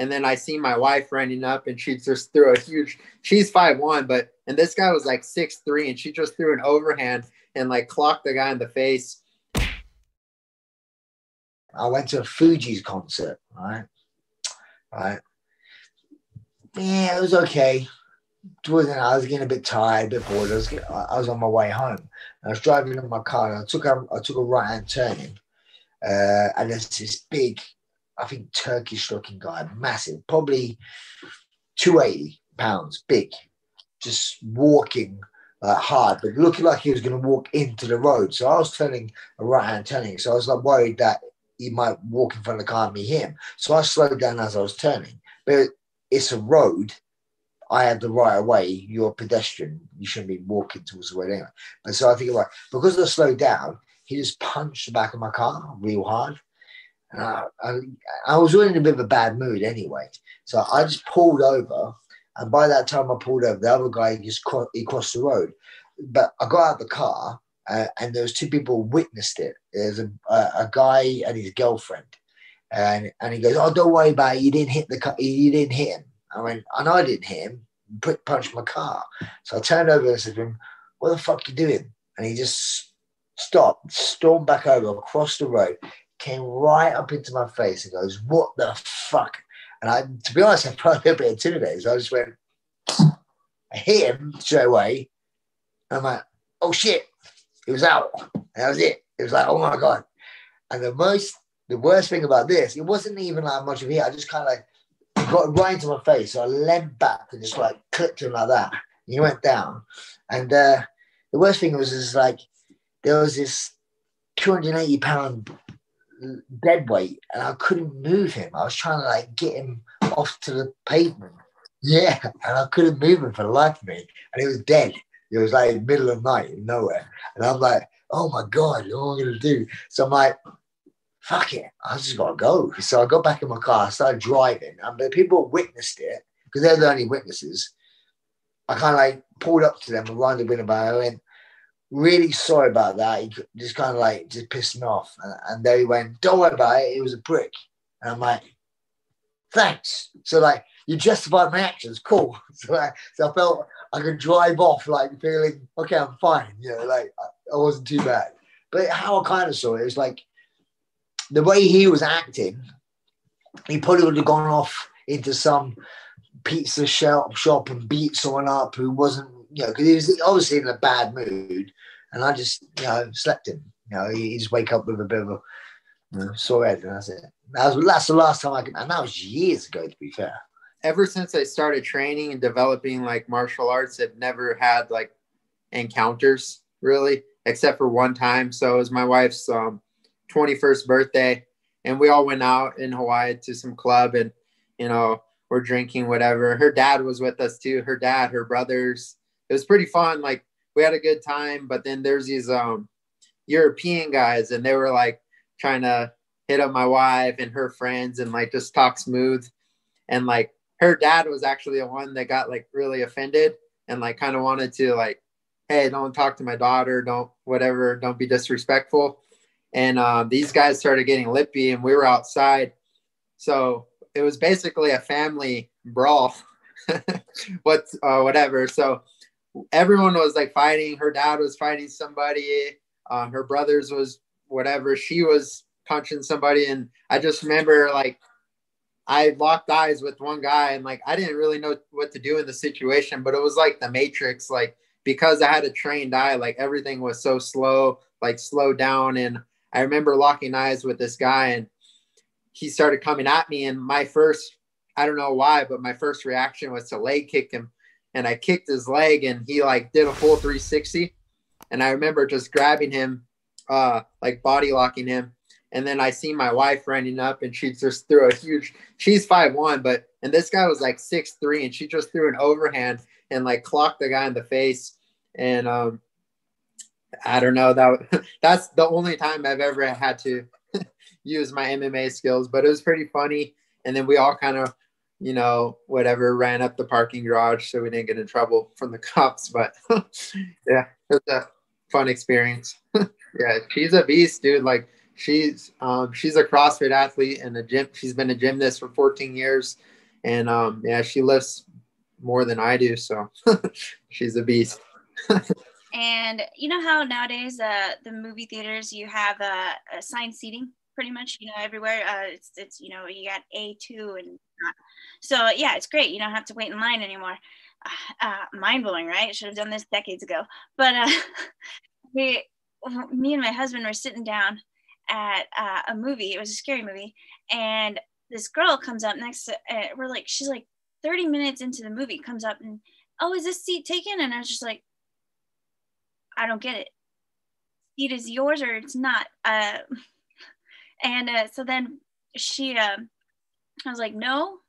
And then I see my wife running up, and she just threw a huge, she's 5'1", and this guy was like 6'3", and she just threw an overhand and like clocked the guy in the face. I went to a Fugees concert, right? Yeah, it was okay. I was getting a bit tired, a bit bored. I was on my way home. I was driving in my car, and I took a right-hand turning, and there's this big, I think, Turkish-looking guy, massive, probably 280 pounds, big, just walking hard, but looking like he was going to walk into the road. So I was turning a right-hand turning, so I was like worried that he might walk in front of the car and me him. So I slowed down as I was turning, but it's a road. I had the right of way. You're a pedestrian. You shouldn't be walking towards the road anyway. And so I think, right, because I slowed down, he just punched the back of my car real hard. And I was really in a bit of a bad mood anyway. So I just pulled over. And by that time I pulled over, the other guy he crossed the road. But I got out of the car, and there was two people who witnessed it. There's a guy and his girlfriend. And he goes, "Oh, don't worry about it. You didn't hit the car. You didn't hit him." I went, "And I didn't hit him. Punched my car." So I turned over and said to him, "What the fuck you doing?" And he just stopped, stormed back over, across the road, came right up into my face and goes, "What the fuck?" And to be honest, I felt a little bit intimidated. So I just went, I hit him straight away. And I'm like, "Oh shit." It was out. And that was it. It was like, oh my God. And the worst thing about this, it wasn't even like much of a hit. I just kind of like, he got right into my face. So I leant back and just like clipped him like that. And he went down. And the worst thing was just like, there was this 280-pound dead weight, and I couldn't move him. I was trying to like get him off to the pavement. Yeah. And I couldn't move him for the life of me. And he was dead. It was like middle of the night, nowhere. And I'm like, oh my God, what am I going to do? So I'm like, fuck it, I just got to go. So I got back in my car, I started driving. And the people witnessed it, because they're the only witnesses. I kind of like pulled up to them and rounded the window by. I went, "Really sorry about that." He just kind of like just pissed me off. And they went, "Don't worry about it. It was a prick." And I'm like, "Thanks." So like, you justified my actions. Cool. So I felt I could drive off like feeling, okay, I'm fine. You know, like I wasn't too bad. But how I kind of saw it was like, the way he was acting, he probably would have gone off into some pizza shop and beat someone up who wasn't, you know, because he was obviously in a bad mood. And I just, you know, slept him. You know, he just wake up with a bit of a sore head, and that's it. That's the last time I could, and that was years ago, to be fair. Ever since I started training and developing like martial arts, I've never had like encounters really, except for one time. So it was my wife's 21st birthday, and we all went out in Hawaii to some club, and, you know, we're drinking, whatever. Her dad was with us too. Her dad, her brothers. It was pretty fun. Like, we had a good time, but then there's these European guys, and they were like trying to hit up my wife and her friends and like just talk smooth. And like, her dad was actually the one that got like really offended and like kind of wanted to like, "Hey, don't talk to my daughter. Don't be disrespectful." And these guys started getting lippy, and we were outside. So it was basically a family brawl, whatever. So everyone was like fighting. Her dad was fighting somebody. Her brothers was whatever. She was punching somebody. And I just remember like, I locked eyes with one guy, and like, I didn't really know what to do in the situation, but it was like the Matrix, like, because I had a trained eye, like everything was so slow, like slowed down. And I remember locking eyes with this guy, and he started coming at me. And I don't know why, but my first reaction was to leg kick him. And I kicked his leg, and he like did a full 360. And I remember just grabbing him, like body locking him. And then I see my wife running up, and she just threw a huge, she's 5'1", and this guy was like 6'3", and she just threw an overhand and like clocked the guy in the face. And I don't know, that's the only time I've ever had to use my MMA skills, but it was pretty funny. And then we all kind of, you know, whatever, ran up the parking garage so we didn't get in trouble from the cops. But yeah, it was a fun experience. Yeah, she's a beast, dude. Like, she's a CrossFit athlete and a gym. She's been a gymnast for 14 years, and yeah, she lifts more than I do. So she's a beast. And you know how nowadays the movie theaters, you have assigned seating pretty much, you know, everywhere. It's you know, you got A2 and so yeah, it's great. You don't have to wait in line anymore. Mind blowing, right? Should have done this decades ago. But me and my husband were sitting down at a movie. It was a scary movie, and this girl comes up next to. She's like 30 minutes into the movie, comes up and, oh, is this seat taken? And I was just like, I don't get it. Seat is yours or it's not. So then I was like, no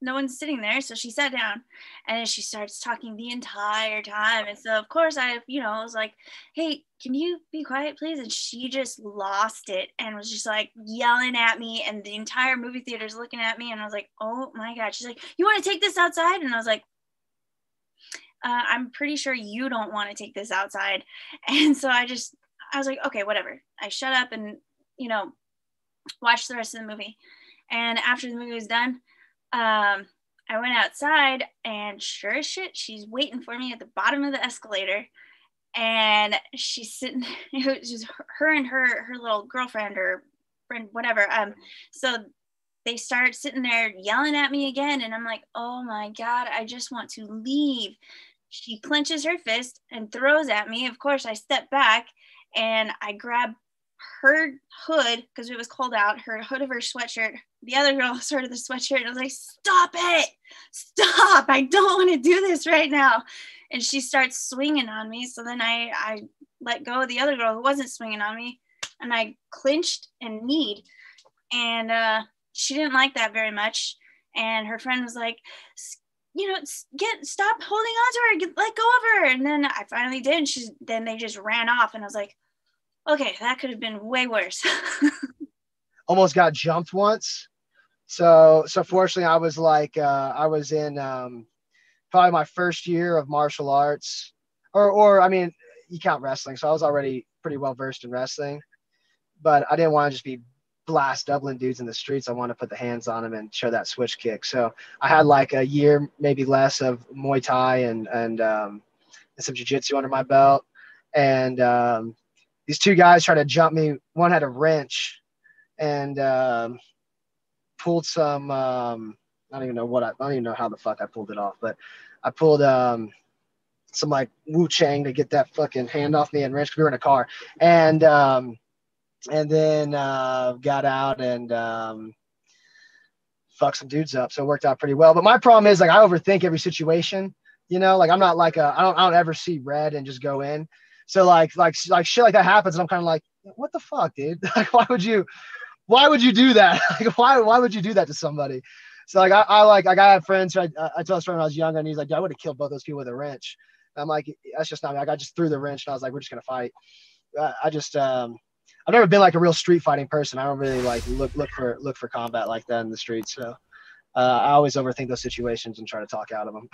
one's sitting there. So she sat down and she starts talking the entire time. And so of course I was like, hey, can you be quiet, please? And she just lost it and was just like yelling at me, and the entire movie theater is looking at me. And I was like, oh my God. She's like, you want to take this outside? And I was like, I'm pretty sure you don't want to take this outside. And so I was like, okay, whatever. I shut up and, watched the rest of the movie. And after the movie was done, I went outside, and sure as shit, she's waiting for me at the bottom of the escalator. And she's sitting, it was just her and her little girlfriend or friend, whatever. So they start sitting there yelling at me again. And I'm like, oh my God, I just want to leave. She clenches her fist and throws at me. Of course, I step back and I grab her hood, because it was cold out, her hood of her sweatshirt. The other girl sort of the sweatshirt. And I was like, stop it. Stop. I don't want to do this right now. And she starts swinging on me. So then I let go of the other girl who wasn't swinging on me, and I clinched and kneed. And she didn't like that very much. And her friend was like, stop holding on to her, let go of her. And then I finally did. And then they just ran off. And I was like, okay, that could have been way worse. Almost got jumped once. So fortunately I was like, I was in probably my first year of martial arts, or I mean, you count wrestling. So I was already pretty well versed in wrestling, but I didn't want to just be blast doubling dudes in the streets. I want to put the hands on them and show that switch kick. So I had like a year, maybe less, of Muay Thai and some jiu-jitsu under my belt. And these two guys tried to jump me. One had a wrench and pulled some, I don't even know how the fuck I pulled it off, but I pulled some like Wu Chang to get that fucking hand off me and wrench. We were in a car. And then got out and fucked some dudes up. So it worked out pretty well. But my problem is, like, I overthink every situation, like I'm not like I don't ever see red and just go in. So like shit like that happens, and I'm kind of like, what the fuck, dude? Like, why would you do that? Like, why would you do that to somebody? So like I have friends who I told a friend when I was younger, and he's like, I would have killed both those people with a wrench. And I'm like, that's just not me. Like, I just threw the wrench and I was like, we're just gonna fight. I've never been like a real street fighting person. I don't really like look for combat like that in the streets. So I always overthink those situations and try to talk out of them.